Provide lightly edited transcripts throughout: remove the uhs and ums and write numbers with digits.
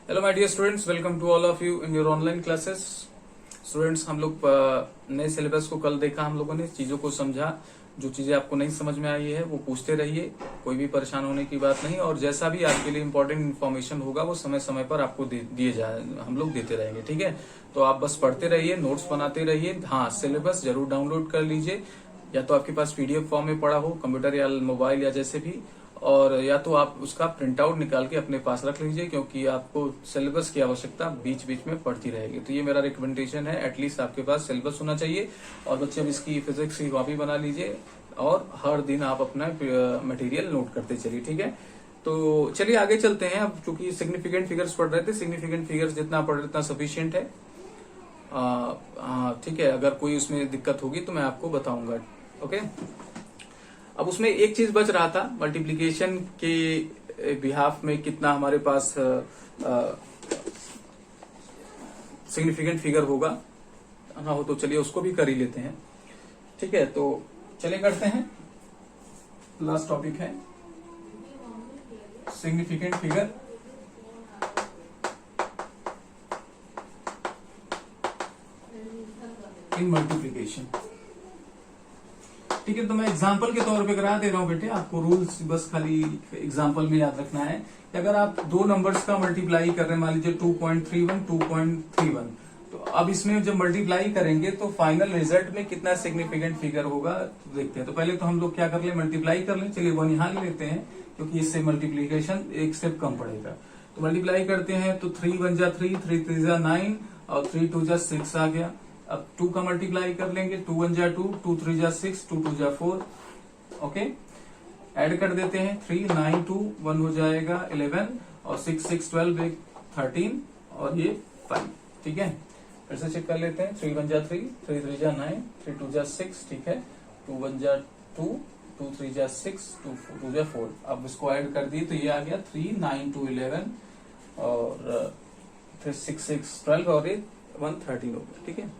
Hello my dear students, welcome to all of you in your online classes. Students, हम लोग नए syllabus को कल देखा, हम लोगों ने चीजों को समझा। जो चीजें आपको नहीं समझ में आई है वो पूछते रहिए, कोई भी परेशान होने की बात नहीं। और जैसा भी आपके लिए इम्पोर्टेंट इन्फॉर्मेशन होगा वो समय समय पर आपको दिए जाए, हम लोग देते रहेंगे। ठीक है, तो आप बस पढ़ते रहिए, नोट्स बनाते रहिए। हाँ, सिलेबस जरूर डाउनलोड कर लीजिए, या तो आपके पास पीडीएफ फॉर्म में पड़ा हो कंप्यूटर या मोबाइल या जैसे भी, और या तो आप उसका प्रिंट आउट निकाल के अपने पास रख लीजिए, क्योंकि आपको सिलेबस की आवश्यकता बीच बीच में पड़ती रहेगी। तो ये मेरा रिकमेंडेशन है, एटलीस्ट आपके पास सिलेबस होना चाहिए। और बच्चे अब इसकी फिजिक्स की कॉपी बना लीजिए और हर दिन आप अपना मटेरियल नोट करते चलिए। ठीक है, तो चलिए आगे चलते हैं। अब चूंकि सिग्निफिकेंट फिगर्स पढ़ रहे थे, सिग्निफिकेंट फिगर्स जितना पढ़ रहे उतना सफिशियंट है। ठीक है, अगर कोई उसमें दिक्कत होगी तो मैं आपको बताऊंगा। ओके, अब उसमें एक चीज बच रहा था, मल्टीप्लिकेशन के बिहाफ में कितना हमारे पास सिग्निफिकेंट फिगर होगा। हाँ हो तो चलिए उसको भी कर ही लेते हैं। ठीक है, तो चलिए करते हैं। लास्ट टॉपिक है सिग्निफिकेंट फिगर। इन मल्टीप्लिकेशन। ठीक है, तो मैं एग्जाम्पल के तौर पे करा दे रहा हूं बेटे, आपको रूल्स बस खाली एग्जाम्पल में याद रखना है कि अगर आप दो नंबर्स का मल्टीप्लाई कर रहे हैं, मान लीजिए 2.31 2.31, तो अब इसमें जब मल्टीप्लाई करेंगे तो फाइनल रिजल्ट में कितना सिग्निफिकेंट फिगर होगा तो देखते हैं। तो पहले तो हम लोग क्या कर ले, मल्टीप्लाई कर लें। चलिए 1 यहां ले लेते हैं, क्योंकि इससे मल्टीप्लीकेशन एक स्टेप कम पड़ेगा। तो मल्टीप्लाई करते हैं तो 3 1 जा 3, 3 3 जा 9 और 3 2 जा 6 आ गया। अब 2 का मल्टीप्लाई कर लेंगे, 2 1 जा 2, 2 3 जा 6, 2 2 जा 4। ओके, ऐड कर देते हैं, 3 9 2 1 हो जाएगा 11 और 6 6 12 13 और ये 5। ठीक है, फिर से चेक कर लेते हैं। 3 1 जा 3, 3 3 जा 9, 3 2 जा 6। ठीक है, 2 1 जा 2, 2 3 जा 6, 2 2 जा 4। अब इसको ऐड कर दिए तो ये आ गया 3 9 2 11 और फिर 6 6 12 और ये 1 13 हो गया। ठीक है,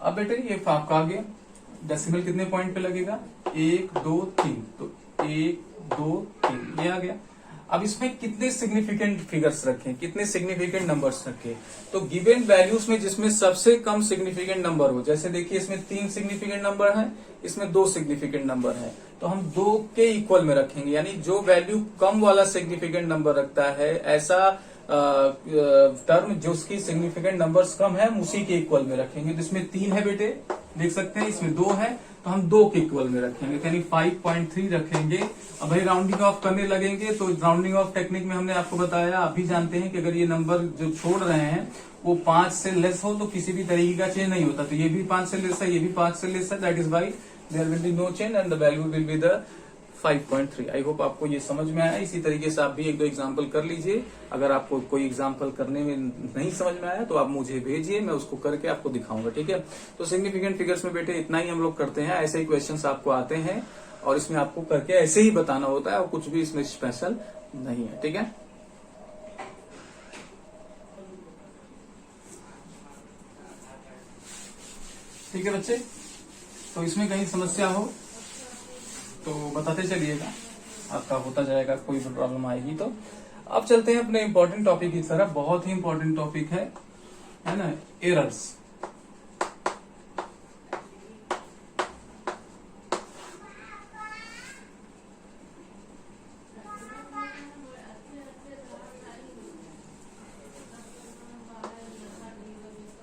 अब बेटे ये आपका आ गया। डेसिमल कितने पॉइंट पे लगेगा, 1 2 3, तो 1 2 3 ये आ गया। अब इसमें कितने सिग्निफिकेंट फिगर्स रखें, कितने सिग्निफिकेंट नंबर्स रखें। तो गिवन वैल्यूज में जिसमें सबसे कम सिग्निफिकेंट नंबर हो, जैसे देखिए इसमें 3 सिग्निफिकेंट नंबर है, इसमें 2 सिग्निफिकेंट नंबर है, तो हम 2 के इक्वल में रखेंगे। यानी जो वैल्यू कम वाला सिग्निफिकेंट नंबर रखता है, ऐसा टर्म जो उसकी सिग्निफिकेंट नंबर्स कम है, हम उसी के इक्वल में रखेंगे। तो इसमें 3 है बेटे, देख सकते हैं, इसमें 2 है, तो हम 2 के इक्वल में रखेंगे, यानी 5.3 रखेंगे। अब भाई राउंडिंग ऑफ करने लगेंगे, तो राउंडिंग ऑफ टेक्निक में हमने आपको बताया, आप भी जानते हैं कि अगर ये नंबर जो छोड़ रहे हैं वो 5 से लेस हो तो किसी भी तरीके का चेंज नहीं होता। तो ये भी 5 से लेस है, ये भी 5 से लेस है, that is why there will be no change and the value will be the 5.3। I hope आपको ये समझ में आया। इसी तरीके से आप भी एक दो एग्जाम्पल कर लीजिए। अगर आपको कोई एग्जाम्पल करने में नहीं समझ में आया तो आप मुझे भेजिए, मैं उसको करके आपको दिखाऊंगा। ठीक है, तो सिग्निफिकेंट फिगर्स में बेटे इतना ही हम लोग करते हैं। ऐसे ही क्वेश्चंस आपको आते हैं और इसमें आपको करके ऐसे ही बताना होता है और कुछ भी इसमें स्पेशल नहीं है। ठीक है, ठीक है बच्चे, तो इसमें कहीं समस्या हो तो बताते चलिएगा, आपका होता जाएगा। कोई प्रॉब्लम आएगी तो अब चलते हैं अपने इंपॉर्टेंट टॉपिक की तरफ। बहुत ही इंपॉर्टेंट टॉपिक है ना, एरर्स।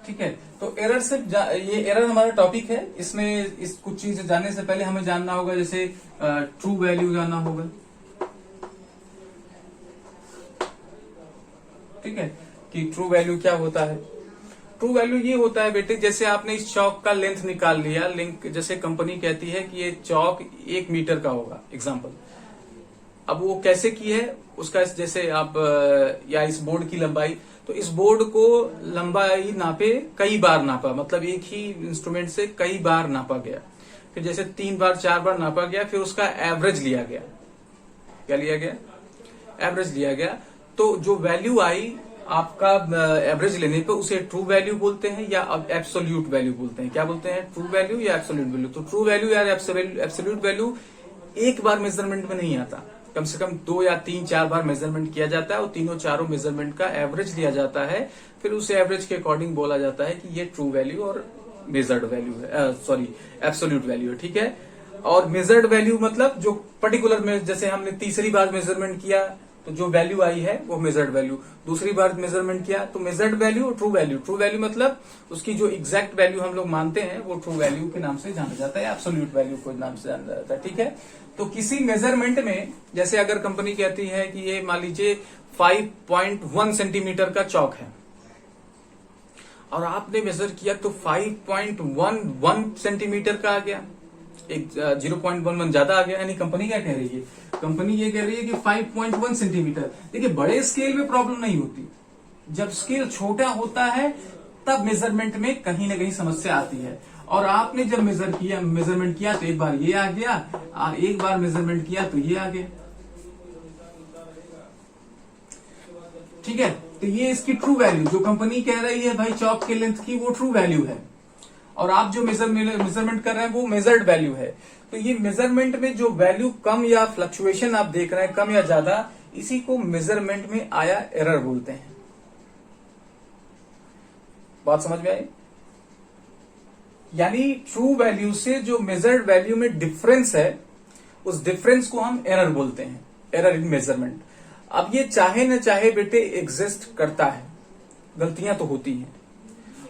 ठीक है, तो एरर से ये एरर हमारा टॉपिक है। इसमें इस कुछ चीज जानने से पहले हमें जानना होगा, जैसे ट्रू वैल्यू जानना होगा। ठीक है, कि ट्रू वैल्यू क्या होता है। ट्रू वैल्यू ये होता है बेटे, जैसे आपने इस चौक का लेंथ निकाल लिया, लिंक जैसे कंपनी कहती है कि ये चौक 1 मीटर का होगा, एग्जाम्पल। अब वो कैसे की है उसका, जैसे आप या इस बोर्ड की लंबाई, तो इस बोर्ड को लंबाई नापे, कई बार नापा, मतलब एक ही इंस्ट्रूमेंट से कई बार नापा गया। फिर जैसे 3 बार 4 बार नापा गया, फिर उसका एवरेज लिया गया। क्या लिया गया, एवरेज लिया गया। तो जो वैल्यू आई आपका एवरेज लेने पे, उसे ट्रू वैल्यू बोलते हैं या एब्सोल्यूट वैल्यू बोलते हैं। क्या बोलते हैं, ट्रू वैल्यू या एब्सोल्यूट वैल्यू। तो ट्रू वैल्यू या एब्सोल्यूट वैल्यू एक बार मेजरमेंट में नहीं आता, कम से कम 2 या 3 4 बार मेजरमेंट किया जाता है और तीनों चारों मेजरमेंट का एवरेज लिया जाता है, फिर उस एवरेज के अकॉर्डिंग बोला जाता है कि ये ट्रू वैल्यू और मेजर्ड वैल्यू है, सॉरी एब्सोल्यूट वैल्यू है, ठीक है। और मेजर्ड वैल्यू मतलब जो पर्टिकुलर में, जैसे हमने तीसरी बार मेजरमेंट किया तो जो वैल्यू आई है वो मेजर्ड वैल्यू, दूसरी बार मेजरमेंट किया तो मेजर्ड वैल्यू और ट्रू वैल्यू। ट्रू वैल्यू मतलब उसकी जो एग्जैक्ट वैल्यू हम लोग मानते हैं वो ट्रू वैल्यू के नाम से जाना जाता है, एब्सोल्यूट वैल्यू के नाम से जाना जाता है, ठीक है। तो किसी मेजरमेंट में, जैसे अगर कंपनी कहती है कि ये मान लीजिए 5.1 सेंटीमीटर का चौक है और आपने मेजर किया तो 5.11 सेंटीमीटर का आ गया, एक 0.11 ज्यादा आ गया, यानी कंपनी क्या कह रही है, कंपनी ये कह रही है कि 5.1 सेंटीमीटर। देखिए बड़े स्केल में प्रॉब्लम नहीं होती, जब स्केल छोटा होता है तब मेजरमेंट में कहीं ना कहीं समस्या आती है। और आपने जब मेजरमेंट किया तो एक बार ये आ गया और एक बार मेजरमेंट किया तो ये आ गया, ठीक है। तो ये इसकी ट्रू वैल्यू, जो कंपनी कह रही है भाई चौक के लेंथ की, वो ट्रू वैल्यू है, और आप जो मेजरमेंट कर रहे हैं वो मेजर्ड वैल्यू है। तो ये मेजरमेंट में जो वैल्यू कम या फ्लक्चुएशन आप देख रहे हैं, कम या ज्यादा, इसी को मेजरमेंट में आया एरर बोलते हैं। बात समझ में आई? यानी ट्रू वैल्यू से जो मेजर्ड वैल्यू में डिफरेंस है, उस डिफरेंस को हम एरर बोलते हैं, एरर इन मेजरमेंट। अब ये चाहे न चाहे बेटे एग्जिस्ट करता है, गलतियां तो होती हैं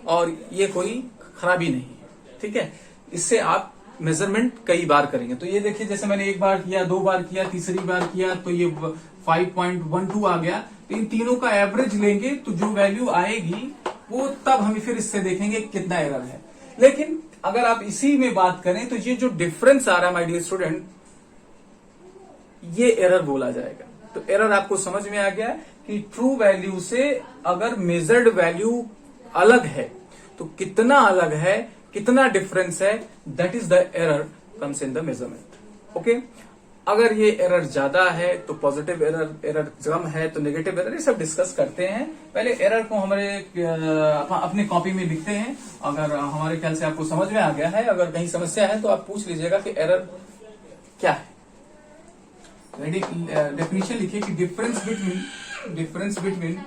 और ये कोई खराबी नहीं है, ठीक है। इससे आप मेजरमेंट कई बार करेंगे। तो ये देखिए, जैसे मैंने एक बार किया, 2 बार किया, तीसरी बार किया तो ये 5.12 आ गया। तो इन तीनों का एवरेज लेंगे तो जो वैल्यू आएगी वो तब हम फिर इससे देखेंगे कितना एरर है। लेकिन अगर आप इसी में बात करें तो ये जो डिफरेंस आ रहा है माय डियर स्टूडेंट, ये एरर बोला जाएगा। तो एरर आपको समझ में आ गया कि ट्रू वैल्यू से अगर मेजर्ड वैल्यू अलग है तो कितना अलग है, कितना डिफरेंस है, that is the error comes in the measurement. Okay, अगर ये एरर ज्यादा है तो पॉजिटिव एरर, एरर कम है तो नेगेटिव एरर, ये सब डिस्कस करते हैं। पहले एरर को हमारे अपने कॉपी में लिखते हैं। अगर हमारे ख्याल से आपको समझ में आ गया है, अगर कहीं समस्या है तो आप पूछ लीजिएगा कि एरर क्या है। डेफिनेशन लिखिए कि difference between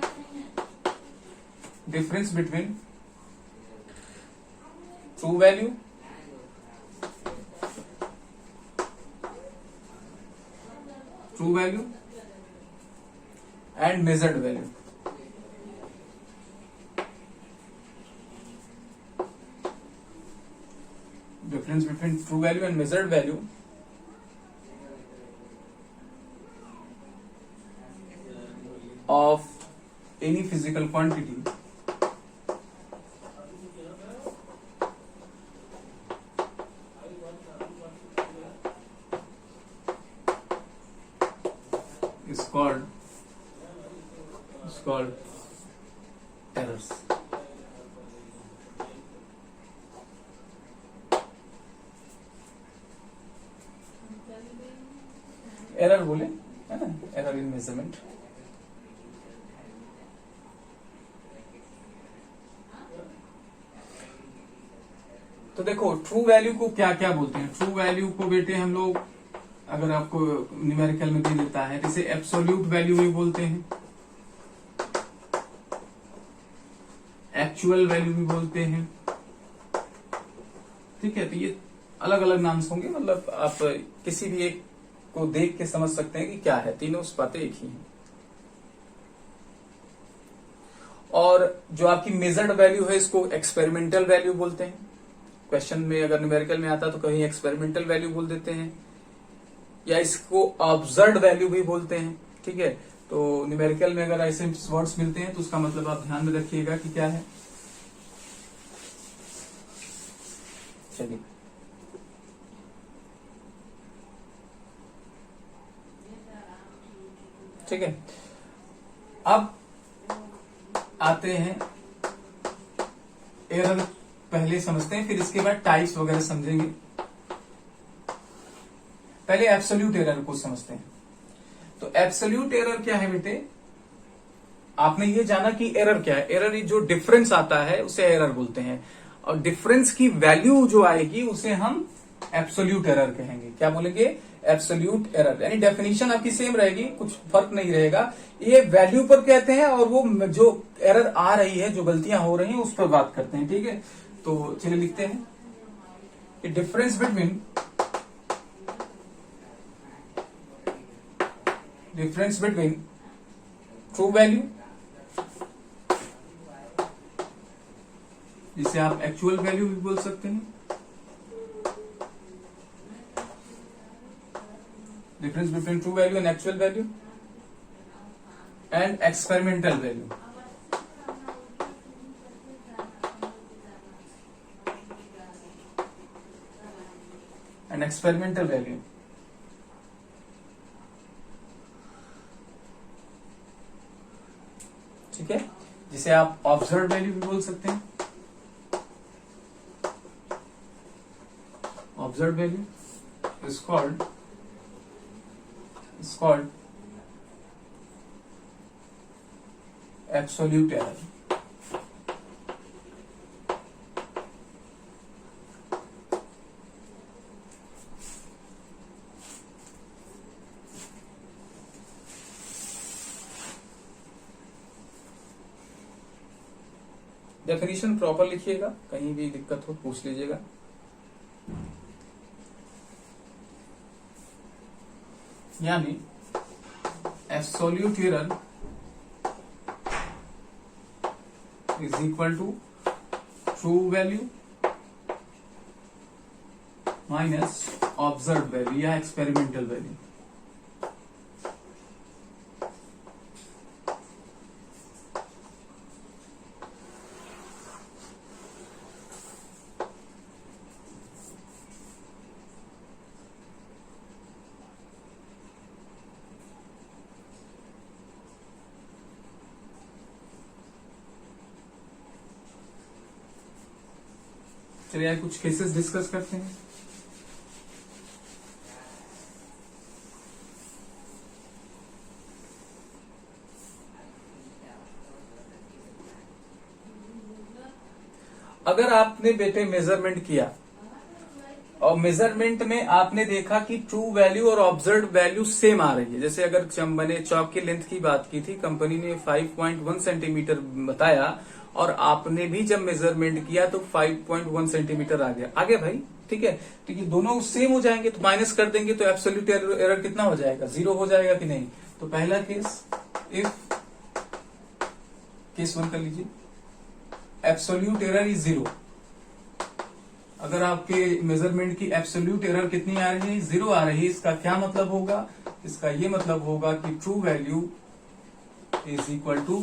true value and measured value. Difference between true value and measured value of any physical quantity is called errors. Error बोले है ना, एरर इन मेजरमेंट। तो देखो ट्रू वैल्यू को क्या क्या बोलते हैं। ट्रू वैल्यू को बेटे हम लोग, अगर आपको न्यूमेरिकल में दे देता है, इसे एब्सोल्यूट वैल्यू भी बोलते हैं, एक्चुअल वैल्यू भी बोलते हैं, ठीक है। तो ये अलग अलग नाम होंगे, मतलब आप किसी भी एक को देख के समझ सकते हैं कि क्या है, तीनों बातें एक ही हैं। और जो आपकी मेजर्ड वैल्यू है इसको एक्सपेरिमेंटल वैल्यू बोलते हैं। क्वेश्चन में अगर न्यूमेरिकल में आता तो कहीं एक्सपेरिमेंटल वैल्यू बोल देते हैं, या इसको ऑब्जर्व्ड वैल्यू भी बोलते हैं, ठीक है। तो न्यूमेरिकल में अगर ऐसे वर्ड्स मिलते हैं तो उसका मतलब आप ध्यान में रखिएगा कि क्या है। चलिए ठीक है, अब आते हैं एरर, पहले समझते हैं फिर इसके बाद टाइप्स वगैरह समझेंगे। पहले एब्सोल्यूट एरर को समझते हैं। तो एब्सोल्यूट एरर क्या है बेटे, आपने ये जाना कि एरर क्या है। एरर जो डिफरेंस आता है उसे एरर बोलते हैं, और डिफरेंस की वैल्यू जो आएगी उसे हम एब्सोल्यूट एरर कहेंगे। क्या बोलेंगे? Absolute error. यानी डेफिनेशन आपकी सेम रहेगी, कुछ फर्क नहीं रहेगा। ये वैल्यू पर कहते हैं और वो जो एरर आ रही है, जो गलतियां हो रही हैं, उस पर बात करते हैं। ठीक है, तो चलिए लिखते हैं कि डिफरेंस बिटवीन ट्रू वैल्यू, जिसे आप एक्चुअल वैल्यू भी बोल सकते हैं, difference between true value and actual value and experimental value. And experimental value, ठीक है, जिसे आप ऑब्जर्व वैल्यू भी बोल सकते हैं। Observe value is called absolute error. Definition proper लिखिएगा, कहीं भी दिक्कत हो पूछ लीजिएगा। यानी absolute error is equal to true value minus observe value या एक्सपेरिमेंटल वैल्यू। चलिए आइए कुछ केसेस डिस्कस करते हैं। अगर आपने बेटे मेजरमेंट किया और मेजरमेंट में आपने देखा कि ट्रू वैल्यू और ऑब्जर्व वैल्यू सेम आ रही है, जैसे अगर मैंने चौक की लेंथ की बात की थी, कंपनी ने 5.1 सेंटीमीटर बताया और आपने भी जब मेजरमेंट किया तो 5.1 सेंटीमीटर आ गया भाई, ठीक है। तो ये दोनों सेम हो जाएंगे तो माइनस कर देंगे तो एब्सोल्यूट एरर कितना हो जाएगा? 0 हो जाएगा कि नहीं? तो पहला केस, इफ केस 1 कर लीजिए, एब्सोल्यूट एरर इज 0। अगर आपके मेजरमेंट की एब्सोल्यूट एरर कितनी आ रही है? 0 आ रही है। इसका क्या मतलब होगा? इसका ये मतलब होगा कि true value is equal to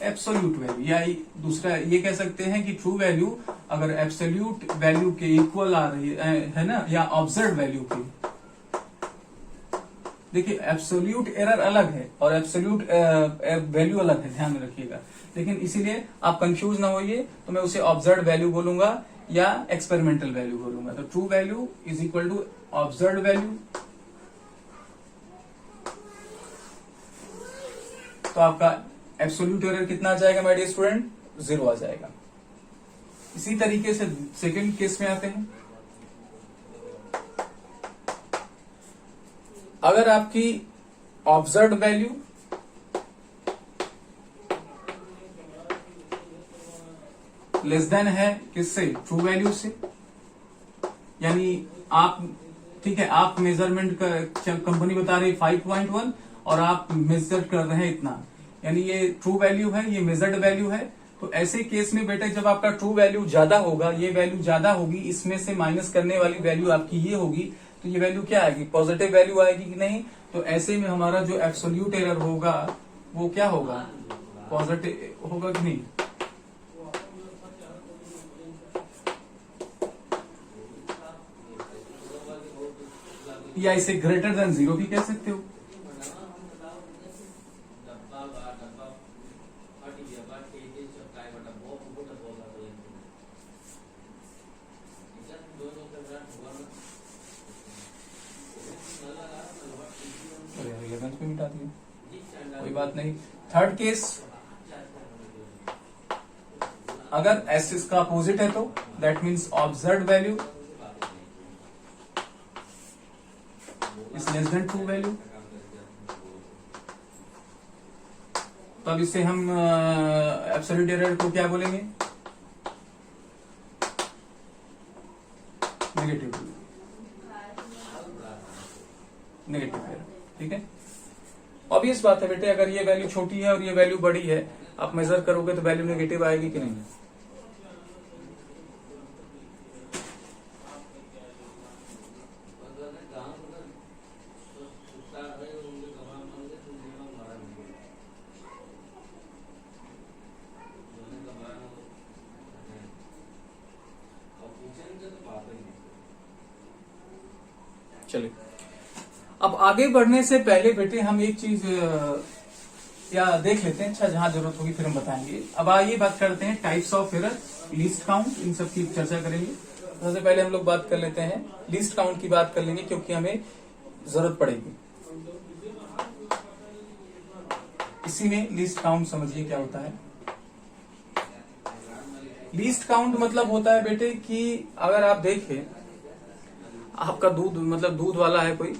absolute value, या दूसरा ये कह सकते हैं कि ट्रू वैल्यू अगर एब्सोल्यूट वैल्यू के इक्वल आ रही है ना, या ऑब्जर्व वैल्यू के। देखिए एब्सोल्यूट एरर अलग है और एब्सोल्यूट वैल्यू अलग है, ध्यान में रखिएगा। लेकिन इसीलिए आप कंफ्यूज ना होइए, तो मैं उसे ऑब्जर्व वैल्यू बोलूंगा या एक्सपेरिमेंटल वैल्यू बोलूंगा। तो true value is equal to observe value. तो आपका एब्सोल्यूट एरर कितना आ जाएगा माय डियर स्टूडेंट? 0 आ जाएगा। इसी तरीके से सेकंड केस में आते हैं। अगर आपकी ऑब्जर्व वैल्यू लेस देन है किससे? ट्रू वैल्यू से। यानी आप, ठीक है, आप मेजरमेंट का कंपनी बता रही है 5.1 और आप मेजर कर रहे हैं इतना, यानी ये ट्रू वैल्यू है, ये मेजर्ड वैल्यू है। तो ऐसे केस में बेटा जब आपका ट्रू वैल्यू ज्यादा होगा, ये वैल्यू ज्यादा होगी, इसमें से माइनस करने वाली वैल्यू आपकी ये होगी, तो ये वैल्यू क्या आएगी? पॉजिटिव वैल्यू आएगी कि नहीं? तो ऐसे में हमारा जो एब्सोल्यूट एरर होगा वो क्या होगा? पॉजिटिव होगा कि नहीं? या इसे ग्रेटर देन 0 भी कह सकते हो। मिटा दिया, कोई बात नहीं। थर्ड केस, अगर एस इसका अपोजिट है तो that means observe value is less than true value. तो अब इससे हम एब्सोल्यूट एरर को क्या बोलेंगे? Negative error. ठीक है, ऑब्वियस बात है बेटे, अगर ये वैल्यू छोटी है और ये वैल्यू बड़ी है, आप मेजर करोगे तो वैल्यू नेगेटिव आएगी कि नहीं? चलिए, अब आगे बढ़ने से पहले बेटे हम एक चीज या देख लेते हैं। अच्छा, जहां जरूरत होगी फिर हम बताएंगे। अब आइए बात करते हैं types of error, least count, इन सब की चर्चा करेंगे। सबसे पहले हम लोग बात कर लेते हैं लीस्ट काउंट की, बात कर लेंगे क्योंकि हमें जरूरत पड़ेगी। इसी में लीस्ट काउंट समझिए क्या होता है। लीस्ट काउंट मतलब होता है बेटे कि अगर आप देखें, आपका दूध मतलब दूध वाला है कोई,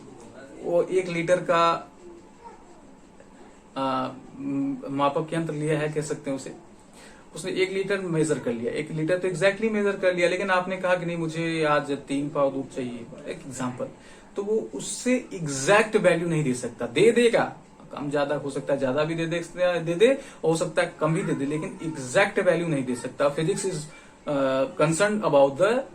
वो 1 लीटर का मापक यंत्र लिया है, कह सकते हैं उसे। उसने 1 लीटर मेजर कर लिया, 1 लीटर तो एग्जैक्टली मेजर कर लिया, लेकिन आपने कहा कि नहीं मुझे आज 3 पाव दूध चाहिए, एक एग्जांपल। तो वो उससे एग्जैक्ट वैल्यू नहीं दे सकता, दे देगा, कम ज्यादा हो सकता है, ज्यादा भी दे दे, हो सकता है कम भी दे दे, लेकिन एग्जैक्ट वैल्यू नहीं दे सकता। Physics is concern about the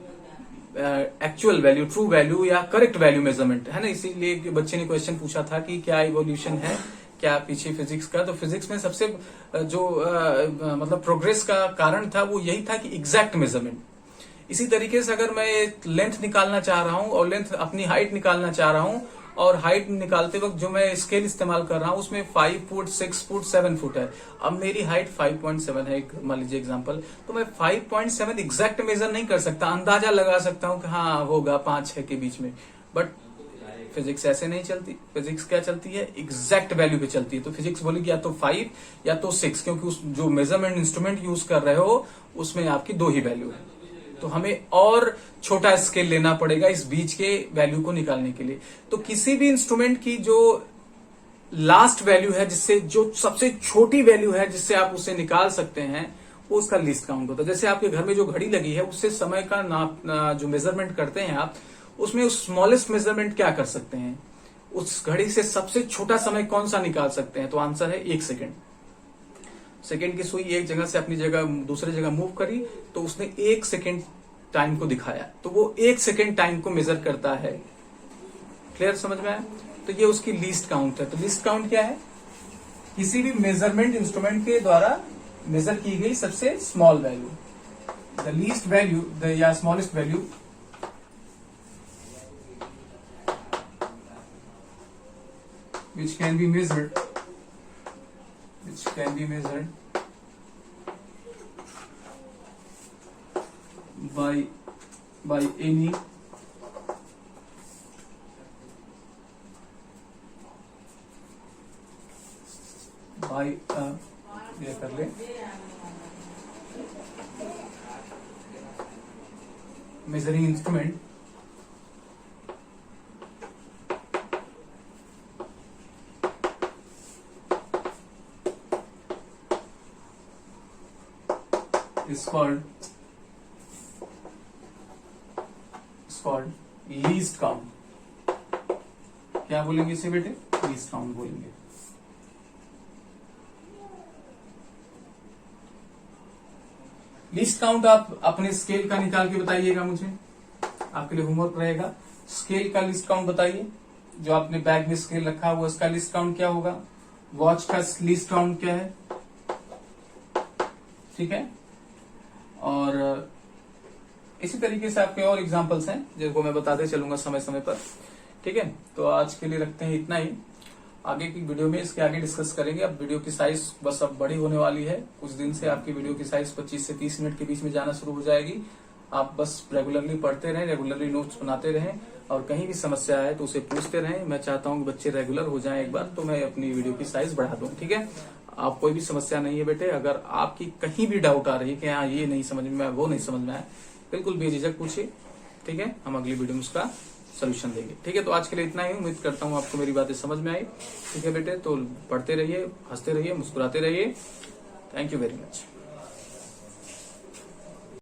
actual value, true value या करेक्ट वैल्यू मेजरमेंट, है ना। इसीलिए बच्चे ने क्वेश्चन पूछा था कि क्या इवोल्यूशन है क्या पीछे फिजिक्स का। तो फिजिक्स में सबसे जो मतलब प्रोग्रेस का कारण था वो यही था कि एग्जैक्ट मेजरमेंट। इसी तरीके से अगर मैं लेंथ निकालना चाह रहा हूं और लेंथ अपनी हाइट निकालना चाह रहा हूं, और हाइट निकालते वक्त जो मैं स्केल इस्तेमाल कर रहा हूं उसमें 5 फुट 6 फुट 7 फुट है। अब मेरी हाइट 5.7 है, मान लीजिए एग्जांपल, तो मैं 5.7 एग्जैक्ट मेजर नहीं कर सकता, अंदाजा लगा सकता हूं कि हाँ होगा 5-6 के बीच में। बट फिजिक्स ऐसे नहीं चलती, फिजिक्स क्या चलती है, एग्जैक्ट वैल्यू पे चलती है। तो फिजिक्स बोलेगी या तो 5 या तो 6, क्योंकि उस जो मेजरमेंट इंस्ट्रूमेंट यूज कर रहे हो उसमें आपकी 2 ही वैल्यू है। तो हमें और छोटा स्केल लेना पड़ेगा इस बीच के वैल्यू को निकालने के लिए। तो किसी भी इंस्ट्रूमेंट की जो लास्ट वैल्यू है, जिससे जो सबसे छोटी वैल्यू है जिससे आप उसे निकाल सकते हैं, वो उसका लीस्ट काउंट होता है। जैसे आपके घर में जो घड़ी लगी है उससे समय का नाप जो मेजरमेंट करते हैं आप, उसमें उस स्मॉलेस्ट मेजरमेंट क्या कर सकते हैं, उस घड़ी से सबसे छोटा समय कौन सा निकाल सकते हैं? तो आंसर है 1 सेकेंड। सेकेंड की सुई एक जगह से अपनी जगह दूसरे जगह मूव करी तो उसने 1 सेकेंड टाइम को दिखाया, तो वो 1 सेकेंड टाइम को मेजर करता है। क्लियर, समझ में आया? तो ये उसकी लीस्ट काउंट है। तो लीस्ट काउंट क्या है? किसी भी मेजरमेंट इंस्ट्रूमेंट के द्वारा मेजर की गई सबसे small value, the least value या smallest value which can be measured by any ये कर ले measuring instrument is called least count. क्या बोलेंगे इसे बेटे? लीस्ट काउंट बोलेंगे। लीस्ट काउंट आप अपने स्केल का निकाल के बताइएगा मुझे, आपके लिए होमवर्क रहेगा। स्केल का लीस्ट काउंट बताइए, जो आपने बैग में स्केल रखा हुआ उसका लीस्ट काउंट क्या होगा? वॉच का लीस्ट काउंट क्या है? ठीक है, और इसी तरीके से आपके और एग्जांपल्स हैं जिनको मैं बताते चलूंगा समय समय पर। ठीक है, तो आज के लिए रखते हैं इतना ही। आगे की वीडियो में इसके आगे डिस्कस करेंगे। अब वीडियो की साइज बस अब बड़ी होने वाली है, कुछ दिन से आपकी वीडियो की साइज 25 से 30 मिनट के बीच में जाना शुरू हो जाएगी। आप बस रेगुलरली पढ़ते रहें, रेगुलरली नोट्स बनाते रहें, और कहीं भी समस्या है तो उसे पूछते रहें। मैं चाहता हूं कि बच्चे रेगुलर हो जाएं एक बार, तो मैं अपनी वीडियो की साइज बढ़ा दूं। ठीक है, आप कोई भी समस्या नहीं है बेटे, अगर आपकी कहीं भी डाउट आ रही है कि हाँ ये नहीं समझ में आया, वो नहीं समझ में आया, बिल्कुल बेझिझक पूछिए। ठीक है, हम अगली वीडियो में उसका सोल्यूशन देंगे। ठीक है, तो आज के लिए इतना ही। उम्मीद करता हूँ आपको मेरी बातें समझ में आई। ठीक है बेटे, तो पढ़ते रहिए, हंसते रहिए, मुस्कुराते रहिए। Thank you very much.